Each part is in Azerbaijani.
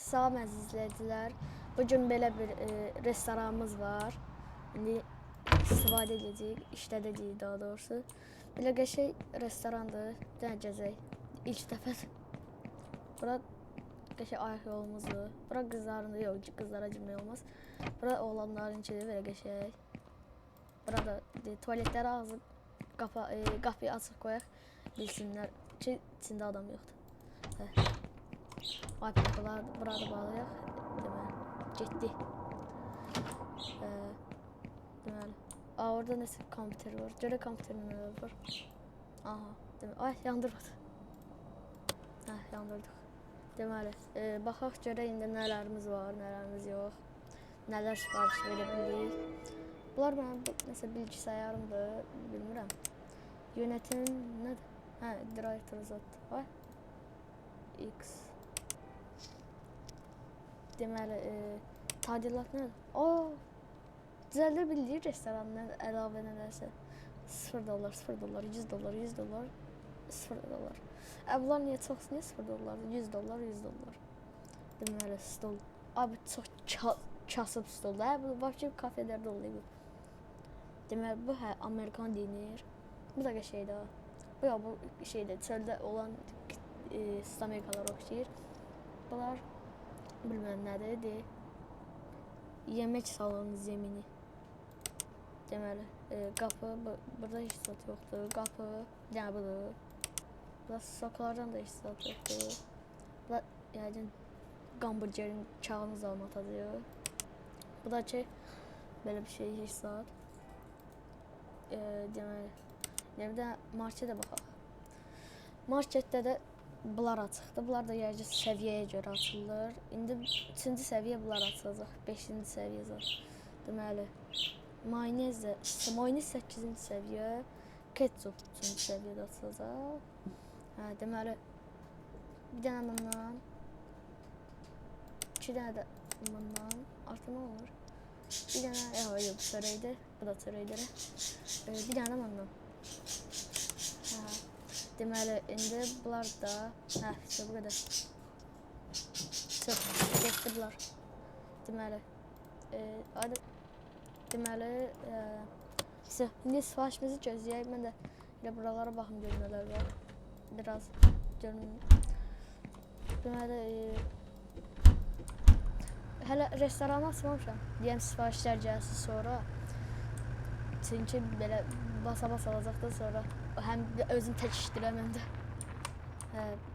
Salam əziz izləyicilər. Bugün belə bir restoranımız var. İndi istifadə edəcəyik, işlədəcəyik daha doğrusu. Belə qəşəng restorandır. Denə gəzək. İlk dəfə. Bura qəşəng ayaq yolumuzdur. Bura qızların, yox, qızlara girmək olmaz. Bura oğlanlarınkidir, belə qəşəng. Burada tualetləri ağzı qapıyı açıq qoyaq, bilsinlər ki, içində adam yoxdur. Ay, burada bağlayaq. Deməli, getdi. Deməli, orada nəsə kompüter var. Görə kompüterin nələr var. Aha, deməli, ay, yandırmadı. Yandırdıq. Deməli, baxaq görə indi nələrimiz var, nələrimiz yox. Nələr sifariş verə bilirik. Bunlar mənim nəsə bilgisayarımdır, bilmirəm. Yönetim nədir? Director zat. Ay, X. Deməli, tadilat nədir? Düzəldə bildik restorandan əlavə nələrsə. $0, $0, $100, $100, $0. Bunlar niyə çox, niyə $0? $100, $100. Deməli, stol. Abi, çox kasıb stoldur. Bu vəbki kafelərdə oluyor. Deməli, bu Amerikan deyinir. Bu da qəşəkdir. Bu şeydə, çöldə olan Amerikalar oxşayır. Bunlar bilməm nədir. Yemək salonu zemini. Deməli, qapı, burada heç zat yoxdur. Qapı, yəni budur. Burada soklardan da heç zat yoxdur. Burada, yəni, hamburgerin kağını zalmatacaq. Bu da ki, belə bir şey heç zat. Deməli, bir də marketə baxaq. Marketdə də bunlar açıqdır. Bunlar da yəqin səviyyəyə görə açılır. İndi 3-cü səviyyə bunlar açılacaq. 5-ci səviyyə zat. Deməli, mayonez 8-ci səviyyə, ketçup 3-cü səviyyədə açılacaq. Deməli, bir dənə bundan, 2 dənə də bundan, artıq nə olur? Bir dənə, yox, çörəkdir. Bu da çörəkdir. Bir dənə də bundan. Deməli, indi bunlar da, işte bu qədər. Çox, getdi bunlar. Deməli, indi sifarişimizi gözləyək. Mən də elə buralara baxım görmələr var. Biraz görünüm. Deməli, hələ restoranı açmamışam. Deyəm sifarişlər gəlsin sonra. Çünki belə basa-basa alacaqdan sonra həm özüm tək işləyirəm həm də.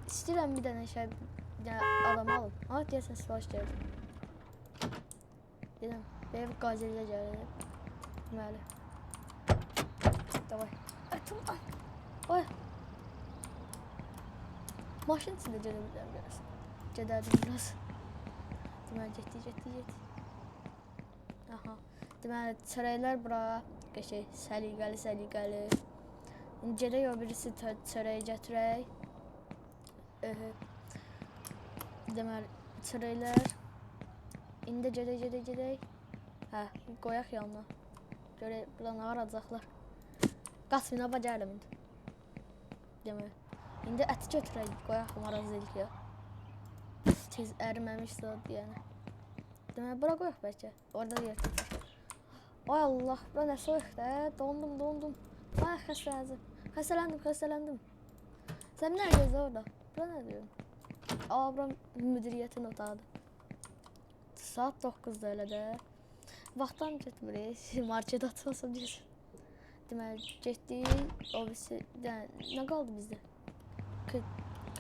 İstəyirəm bir dənə şey, bir dənə adam alım. Deyəsən sifariş gəldi. Deyəm, belə qazilə gəlir. Deməli. Davay. Ay. Maşın içində gedə bilirəm görəsən. Gedərdim biraz. Deməli, getdi. Aha. Deməli, çörəklər bura qəşəng, səliqəli. İndi gedək o birisi çörəyi gətirək. Deməli, çörəklər. İndi gedək. Qoyaq yanına. Görək, buradan ağıracaqlar. Qasmına bacərəm indi. Deməli, indi əti götürək, qoyaq marazdelik ya. Tez əriməmiş zat yəni. Deməli, bura qoyaq bəlkə. Orada yer tutur. Ay Allah, bura nə soyuqdur, dondum. Ay, xəstələndim. Sən nə gözlə orada? Bura nə diyorsun? Bura müdiriyyətin otağıdır. Saat 9'da elə də. Vaxtdan getmirik, market açmasın deyirsin. Deməli, getdik, o birisi, nə qaldı bizdə?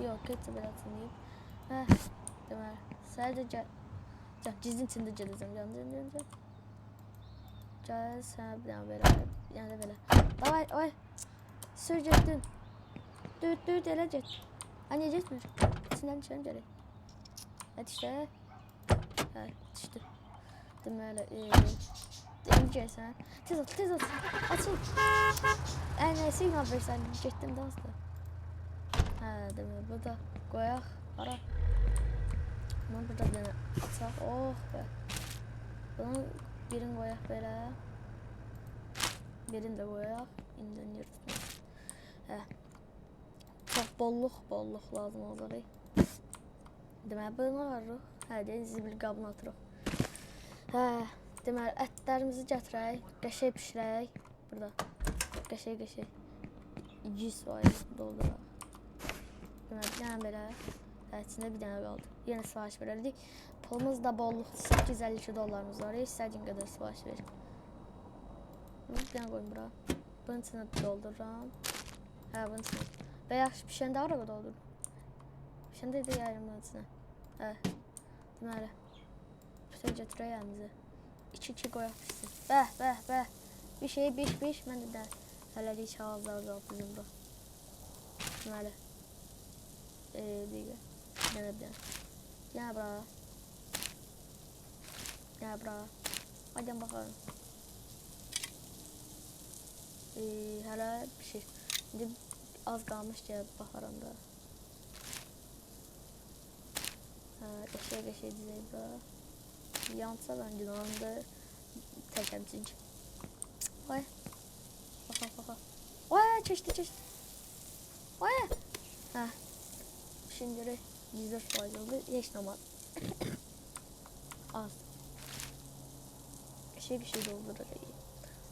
Yox, ketçə belə açılmayıb. Deməli, səhərdə gəl. Gizlin içində gedəcəm, gəl. Gəl, sənə bir dənə belə, yəni belə. Davay, ay, sür getdin. Dürt, elə get. Niyə getmir? İçindən düşərəm gələk. İşte. İşte. Deməli, indi gəlsən. Tez at, açıl. Signal versən, getdim də azdır. Deməli, burada qoyaq, ara. Bunu burada bir dənə açaq, be. Bunu birini qoyaq belə. Birini də qoyaq. İndən yer tutmaq. Çox bolluq lazım olacaq. Deməli, bunu ararıq. Hə, deyin, zibil qabına atırıq. Hə, deməli, ətlərimizi gətirək, qəşəy pişirək. Burada, qəşəy. 100% dolduraq. Deməli, yəni belə. Hə, içində bir dənə qaldı. Yenə sifariş verərdik. Pulumuz da bolluqdur, 852 dollarımız var. İstədiyin qədər sifariş ver. Bir dənə qoyun bura. Bunun içine doldururam. Hə, bunun içine. Və yaxşı pişəndə araba doldururum. Pişəndə də yayırım bunun içine. Hə. Deməli. Bütün götürək əlimizi. 2-2 qoyaq pişsin. Bəh. Bir şey biş. Mən də hələlik ağızlar qalıb bizim bura. Deməli. Bir dənə. Gəl bura. Hadi bakalım. Hələ bir şey. İndi az qalmış ki, baxaram da. Qəşəy dizək bura. Yansa ben günahında təkəm çünki. Oy. Baxa. Oy, keçdi. Oy. Hə. Şimdi 100% oldu. Heç nə olmadı. Az. Bir şey doldurur.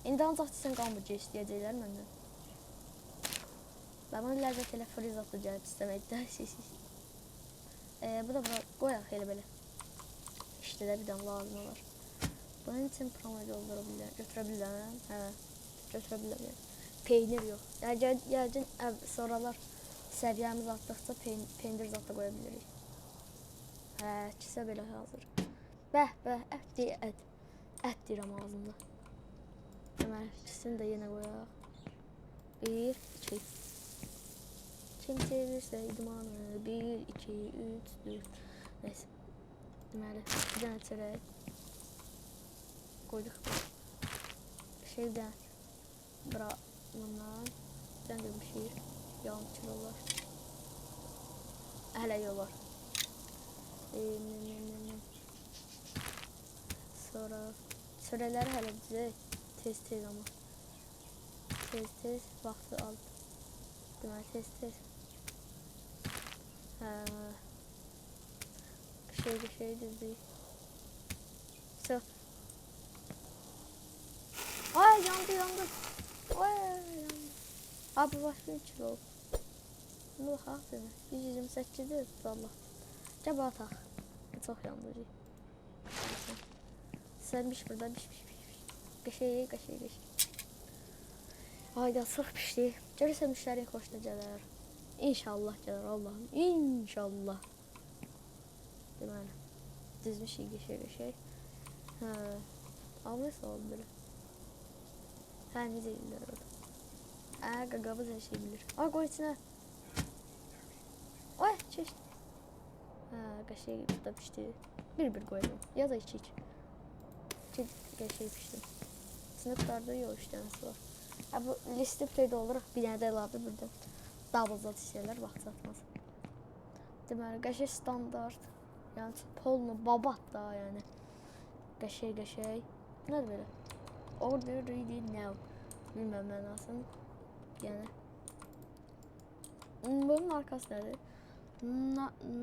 İndi ancaq sən qalmıcı istəyəcəklər məndən. Ben bunu ləzzət elə friz atacağım istəməkdə. Bu da bura qoyaq elə belə. İşte də bir dənə lazım olar. Bunun için promo götürə bilərəm. Hə, götürə bilərəm. Peynir yox. Yəqin sonralar səviyyəmiz artdıqca pendir zat da qoya bilirik. Hə, kisə belə hazır. Bəh, ət deyirəm ağzımda. Deməli, ikisini də yenə qoyaq. 1, 2. Kim sevirsə idmanı. 1, 2, 3, 4. Neyse. Deməli, bir dənə çörək. Qoyduq. Şeydən. Bura bundan. Bir dənə bir şey. Yağın kilolar. Hələ yolar. Sonra çörəkləri hələ düzək. Tez ama. Tez vaxtı al. Deməli, tez. Hə. Şey düzdük. So. Ay, yandı. Ay, yandı. Abi başka 3 kilo. Bunu baxaq demə. 128-dir, Allah. Gəl ataq. Çox yandı. Sənmiş burada, biş. Qəşəy. Hayda, çox pişdi. Görürsən müştəri xoşuna gələr. İnşallah gələr Allahım. İnşallah. Deməli. Dizmişik qəşəy. Hə. Alırsa oldu belə. Hə, necə edirlər orada. Qaqabız hər şey bilir. Qoy içinə. Oy, çeşdi. Hə, qəşəy burada pişdi. Bir qoyalım. Ya da 2. Qəşəy pişdi. Sınıflarda yox, 3 dənəsi var. Bu listi peyda olur. Bir dənə də əlavə burada. Double zat istəyirlər, vaxt çatmaz. Deməli, qəşəy standart. Yəni, polnu, babat da, yəni. Qəşəy. Nədir belə? Order ready now. Bilməm mənasını. Yəni. Bunun markası nədir?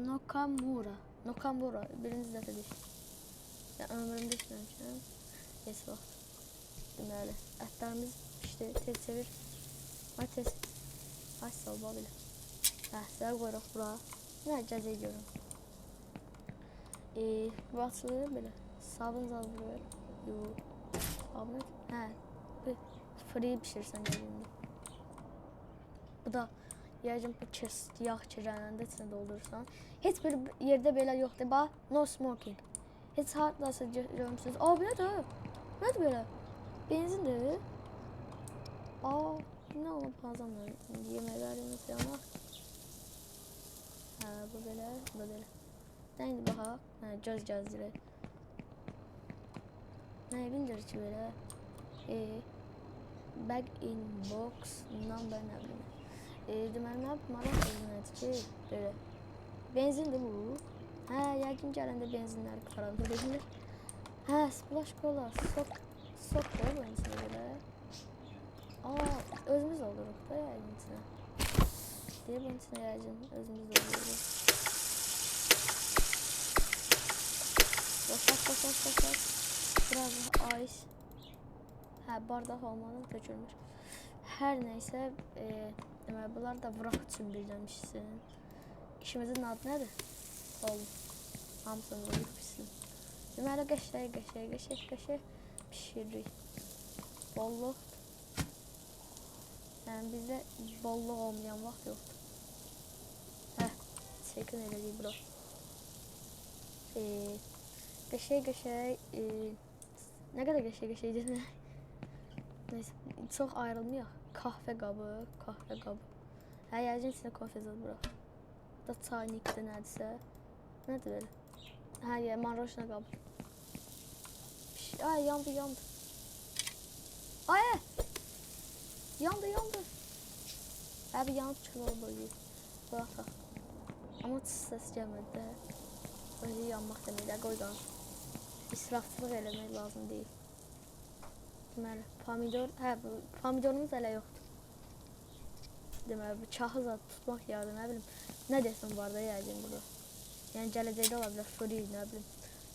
Nakamura. Birinci dəfə deyil. Yəni, ömrümdə işləmişəm. Heç vaxt. Deməli, ətlərimiz pişdi, tez çevir. Ay tez. Ay salba belə. Səhər qoyuruq bura. Nə gəzək görün. Bu açılır belə. Sabun zazılır. Sabun. Hə. Free pişirsən gəlində. Bu da yəqin bu yağ kirələnəndə içində doldurursan. Heç bir yerdə belə yoxdur. Bax, no smoking. Heç hardasa görmüsünüz. Bu nədir? Nədir belə? Benzindir. Ne olub hazırlar? Yeməklərimiz yamaq. Bu belə, bu da belə. Nəydi baxaq? Göz gəzdirək. Nəyə bildirir ki belə? Bag in box number nə bilim. Deməli, nə maraq olunaydı ki, belə. Benzindir bu. Yəqin gələndə benzinləri qutarandı dedilir. Splash cola, sok da bunun içində belə. Özümüz oluruq da yəqin içinə. Bunun içinə yəqin özümüz oluruq. Boş. Biraz ice. Bardak olmadan tökülmüş. Hər nəysə, deməli bunlar da vuraq üçün birləmişsin. İşimizin adı nədir? Oldu. Hamısını vurub pişsin. Deməli qəşəng pişiririk. Bolluq. Yəni bizdə bolluq olmayan vaxt yoxdur. Çəkin elədik bura. Qəşəng, nə qədər qəşəng demək. Neyse, çox ayrılmayaq. Kahve qabı. Yəqin içində kofe zad bura. Da çaynikdir, nədirsə. Nədir belə? Marojna qabı. Ay, yandı. Ay! Yandı. Abi yanıb çıxılır böyle. Bıraxaq. Amma səs gəlmədi də. Öyle yanmaq deməklə, qoy qalın. İsrafçılıq eləmək lazım deyil. Deməli, pomidorumuz hələ yoxdur. Deməli, bu kağıza tutmaq yardı, nə bilim. Nə desəm var da yəqin burada. Yəni gələcəkdə ola bilər, fırıyı, nə bilim.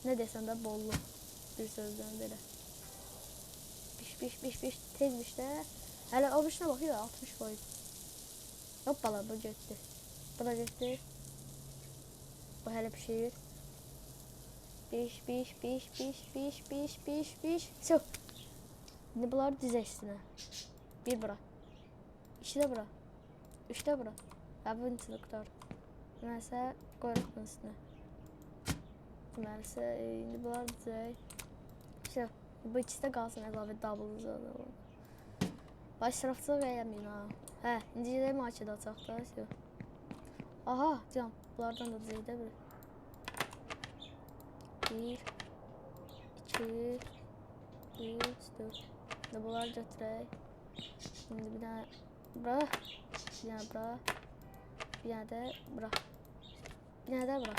Nə desəm də bolluq. Bir sözdən belə. Piş, tez pişdə. Hələ o bişinə baxıyor, 60 boyut. Hoppala, bu getdi. Bu da getdi. Bu hələ pişir. Piş. Çox. İndi bunları dizə üstünə. Bir bura. 2 də bura. 3 də bura. Bunun içində qutar. Deməlisə, qoyuruq bunun üstünə. Deməlisə, indi bunları dizək. Bu ikisi də qalsın, əlavə double-ımıza da olur. İsrafçılıq eləməyin ha. İndi gedək marketə açaq da. Aha, can. Bunlardan da dizək də bir. 1, 2, 3, 4. Bunları götürək. Şimdi bir dənə bura. Bir dənə bura. Bir dənə də bura. Bir dənə də bura.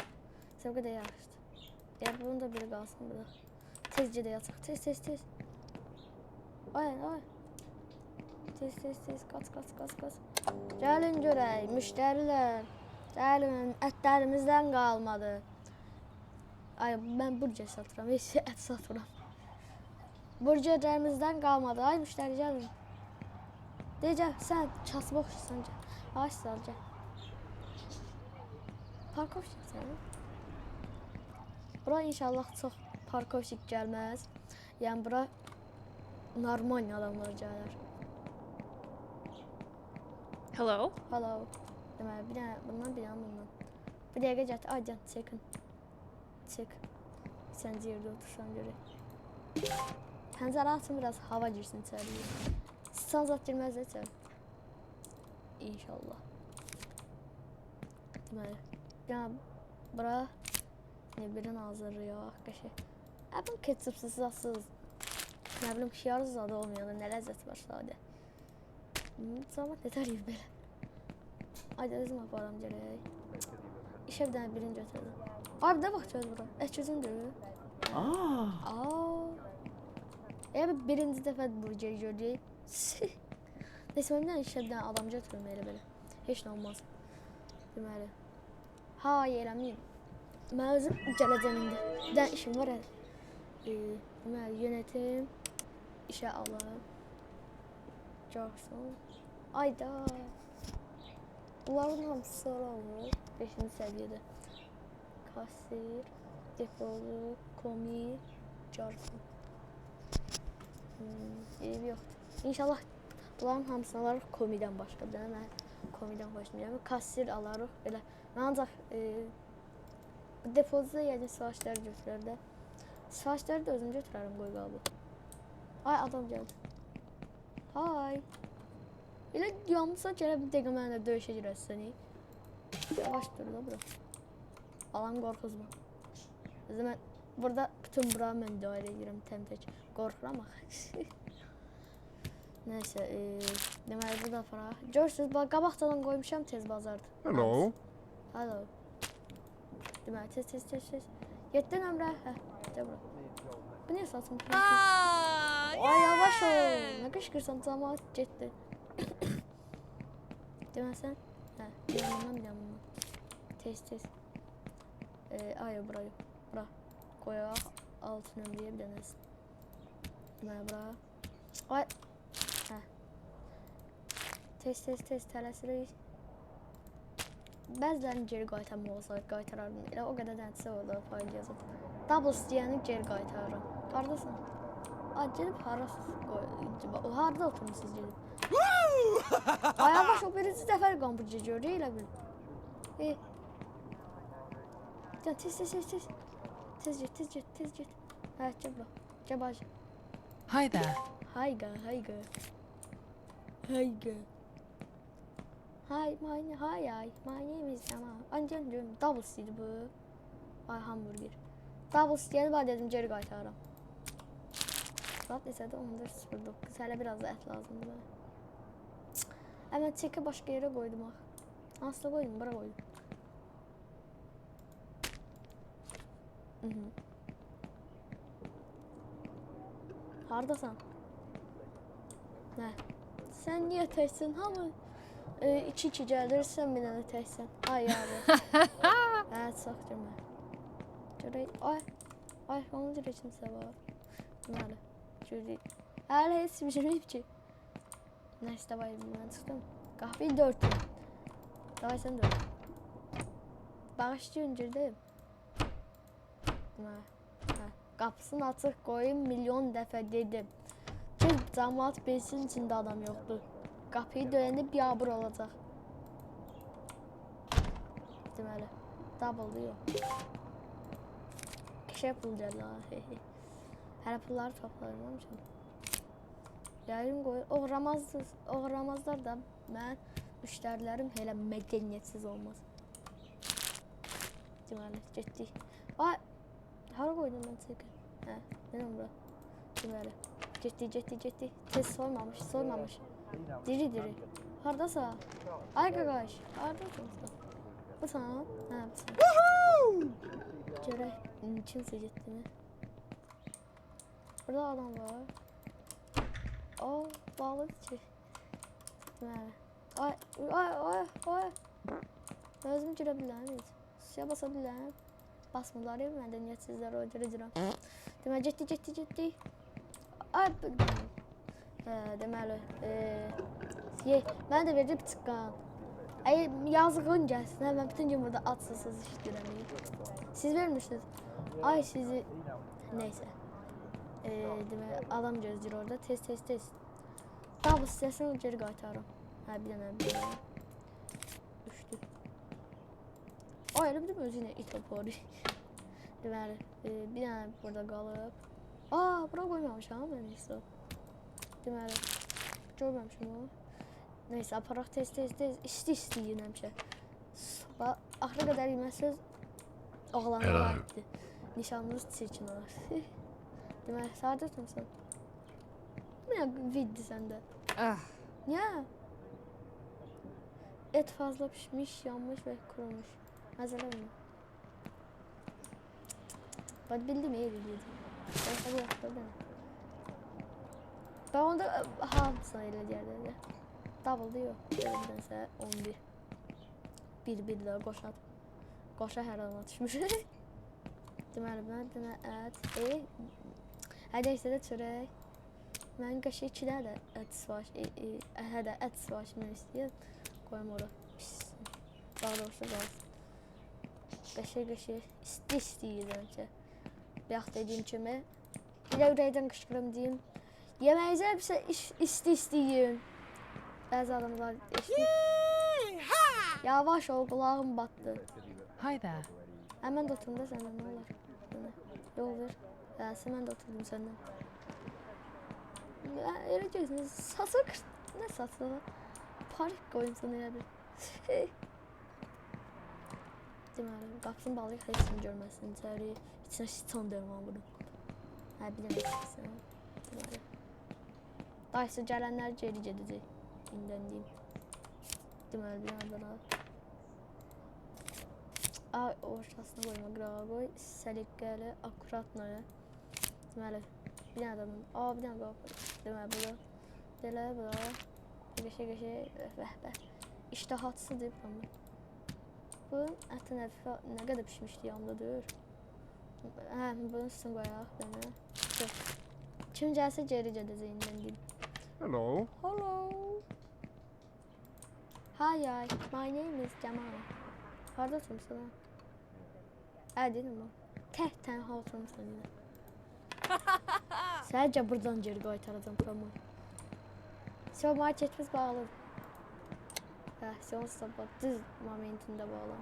Səbqə də yaxşıdır. Bunun da biri qalsın burada. Tez gedək açaq. Tez. Ay. Tez. Qaç. Gəlin görək, müştərilər. Gəlin, ətlərimizdən qalmadı. Ay, mən burger satıram, heç ət satıram. Burgerlərimizdən qalmadı. Ay, müştəri gəlin. Deyəcək, sən kasıb oxşursan gəl. Ay, sağ gəl. Parkovşik sən. Bura inşallah çox parkovşik gəlməz. Yəni bura normal adamlar gələr. Hello? Deməli, bir dənə bundan. Bir dəqiqə gətir. Ay, can, çəkin. Çək. Sən yerdə otursan görək. Pəncərə açın, biraz hava girsin içəriyə. Sıçan zat girməz də içəri. İnşallah. Deməli, yəni, bura birini hazırlayaq, qəşəng. Bunun ketçupsuz, zadsız. Nə bilim, xiyar zadı olmayanda nə ləzzət var sadə. Zaman nətər yiyib belə. Ayda özüm aparam gələk. İşə bir dənə birini götürdüm. Abi də bax göz bura. Əküzündür. Birinci dəfə burger gördük. Neyse, mən işə bir dənə adam götürüm elə belə. Heç nə olmaz. Deməli. Eləməyim. Mən özüm gələcəm indi. Bir dənə işim var. Deməli, yönetim. İşə alım. Görsün. Ayda. Bunların hamısı sonra olur. 5-ci səviyyədə. Kasir, depolu, komi, carsın. Eybi yoxdur. İnşallah bunların hamısını alarıq komidən başqa. Bir dənə mən komidən xoşmayıram. Kasir alarıq. Belə. Mən ancaq depozda yəni sifarişləri götürər də. Sifarişləri də özüm götürərəm, qoy qaldı. Ay, adam gəldi. Hay. Elə yanlısa gələ bir dəqiqə mənə döyüşə girəsən. Yavaş dur da bura. Alan qorxuzma. Mən burada bütün bura mən dairə edirəm təm-tək. Qorxuram axı. Nəysə, deməli burada aparaq. Görürsünüz, qabaqcadan qoymuşam tez bazardır. Hello. Deməli, tez. 7 nömrə. Gəl bura. Bu niyə satmış? Ay, yavaş ol. Nə qışqırsan, camaat getdi. Deməsən? Bir yandan. Tez. Ay, bura. koyaq alt nömrəyə bir dənəsin. Deməli bura. Ay. Hə. Tez tələsirik. Bəzilərini geri qaytarmaq olsa qaytarardım. Elə o qədər dənəsə orada fayl yazıb. Double istəyəni geri qaytarıram. Haradasan? Ay gedib harasız qoy. O harda oturmusunuz gedib? Ay yavaş o birinci dəfə qambırcı gördü elə bil. Tez get. Hə, gəl bura. Gəl bacı. Hi there. Hi girl. Hi, my name is Emma. Ancaq double istəyirdi bu. Ay hamburger. Double istəyəni var dedim geri qaytarıram. Saat neçədir? 14:09. Hələ biraz da ət lazımdır. Mən çeki başqa yerə qoydum ax. Hansıda qoydum? Bura qoydum. Hardasan? Nə? Sən niyə təksin? Hamı 2-2 gəlir, sən bir dənə təksin. Ay abi. Hə, çox girmə. Görək. Ay, onun görə kimsə var. Deməli, görək. Hələ heç bir şey yox ki. Nəysə, davay, mən çıxdım. Qahveyi 4. Davay, sən 4. Bağışlayın, girdim. Deməli, qapısını açıq qoyun, milyon dəfə dedim. Ki, cəmaat bilsin içində adam yoxdur. Qapıyı döyəndə biabır olacaq. Deməli, double yox. Kişə pul gəlir, hələ pulları toplayırmamışam. Gəlim qoyur, oğramazlar da mən müştərilərim elə mədəniyyətsiz olmaz. Deməli, getdik. Ay, hara qoydum mən çəkə? Hə, mənəm bura. Deməli, getdik. Tez soymamış. Diri. Hardasa? Ay qaqaş, hardasan? Busan? Hə, busan. Görək, kimsə getdini. Burada adam var. Bağlıdır ki. Deməli. Ay. Özüm girə biləm heç. Suya basa biləm. Basmırlar ya, mədəniyyətsizlər o girəcirəm. Deməli, getdik. Ay, deməli, mənə də verəcək çıqqan. Yazığın gəlsin, mən bütün gün burada atsızsız işləyirəm. Siz vermişsiniz. Ay, sizi, neysə. Deməli, adam gözləyir orada, tez. Double istəyəsən, geri qaytarım. Hə, bir dənə. Düşdü. Ay, elə bildim, özü ilə it aparır. Deməli, bir dənə burada qalıb. Bura qoymamışam, mən neysə. Deməli, görməmişim o. Neysə, aparaq tez. İstəyir həmişə. Axıra qədər yeməsəz, oğlanlar aiddir. Nişanlınız çirkin olar. Deməli, sadə tutmuşsan. Niyə viddi səndə? Niyə? Et fazla pişmiş, yanmış və kurumuş. Məzələnmə. Bax, bildim, iyi dedim. Tabii yaptırdım. Ben onda hamısına elə deyərdim. Double deyil. Nedensə 11. 1 də qoşa hər an atışmış. Deməli, mən dənə ət. Neysə də çörək. Mən qəşə 2 dənə də ət sivaşımı istəyir. Qoyum ora. Pissin. Daha doğrusu qalsın. Qəşə istəyirəm ki. Bayaq dediyim kimi. Elə ürəkdən qışqırım deyim. Yeməyizə hepsi istəyim. Bəzi adamlar eşitmir. Yavaş ol, qulağım batdı. Hi there. Mən də oturdum da səndən, nə olar? Yol ver. Mən də oturdum səndən. Elə gözünüz, saçı qırt. Nə saçı? Parik qoyum sana elə bir. Deməli, qapısını bağlayıq, heç kimi görməsin. İçəri, içinə şiton dərman vurum. Bir dənə çıxsın. Deməli. Dayısı gələnlər geri gedəcək. İndən deyim. Deməli, bir dənə bura. Ortasına qoyma, qırağa qoy. Səliqqəli, akuratla. Deməli, bir dənə adamın. Bir dənə qapı. Deməli, bura. Delə, bura. Qəşə. İştahatsızdır. Bu ətin nə qədər pişmişdi yanımda deyir. Hə, bunun üstünə qoyaq belə. Dur. Kim gəlsə geri gedəcəyindən deyim. Hello. Hello. Hi, my name is Jamal. Harda oturmuşsun ha? Deyiləm o. Tənha oturmuşsun yine. Sadəcə buradan geri qaytaracam promo. Marketimiz bağlı. Son sabah düz momentində bağlı.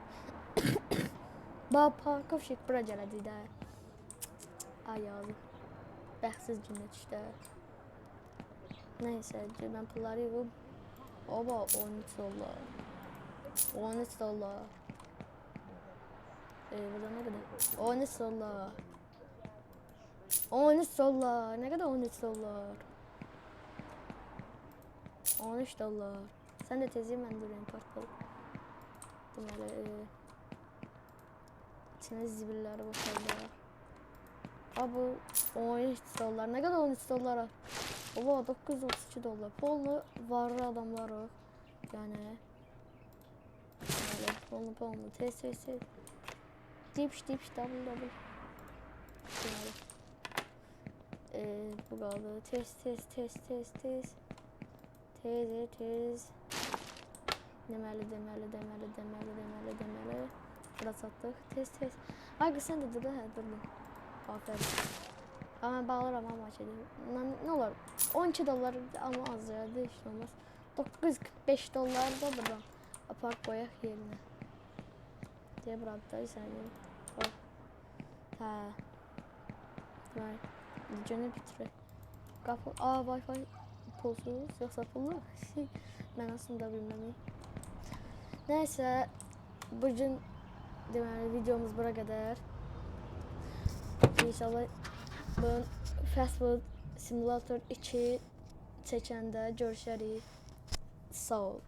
Parkovşik bura gələcək də. Ay yazıq. Bəxtsiz günə düşdü. Neyse, ben pulları yığıb. Oba 13 dolar. 13 dolar. Burada ne kadar? 13 dolar. 13 dolar. Ne kadar 13 dolar? 13 dolar. Sen de teziyim ben durayım parktalı. Deməli, içine zibilləri boşaldı. Bu 13 dolar. Ne kadar 13 dolara? Oba 932 dolar. Polnu varlı adamlar o. Yani. Böyle polnu. Tez. Dips double. Yani. Bu kaldı. Tez. Deməli. Biraz attık. Tez. Ay kız sen de dur da durdum. Aferin. Ama ben bağlarım ama şey değil. Ne olur? 12 dolar ama az ya. Hiç olmaz. 945 dolar da buradan. Apart koyak yerine. Diye bıraktı sen yine. Bak. Ha. Var. Videonu bitir. Kapı. Wi-Fi pulsuz yoksa pullu. Ben aslında bilmem. Neyse. Bugün deməli videomuz bura qədər. İnşallah bu Fast Food Simulator 2 çəkəndə görüşərik. Sağ ol.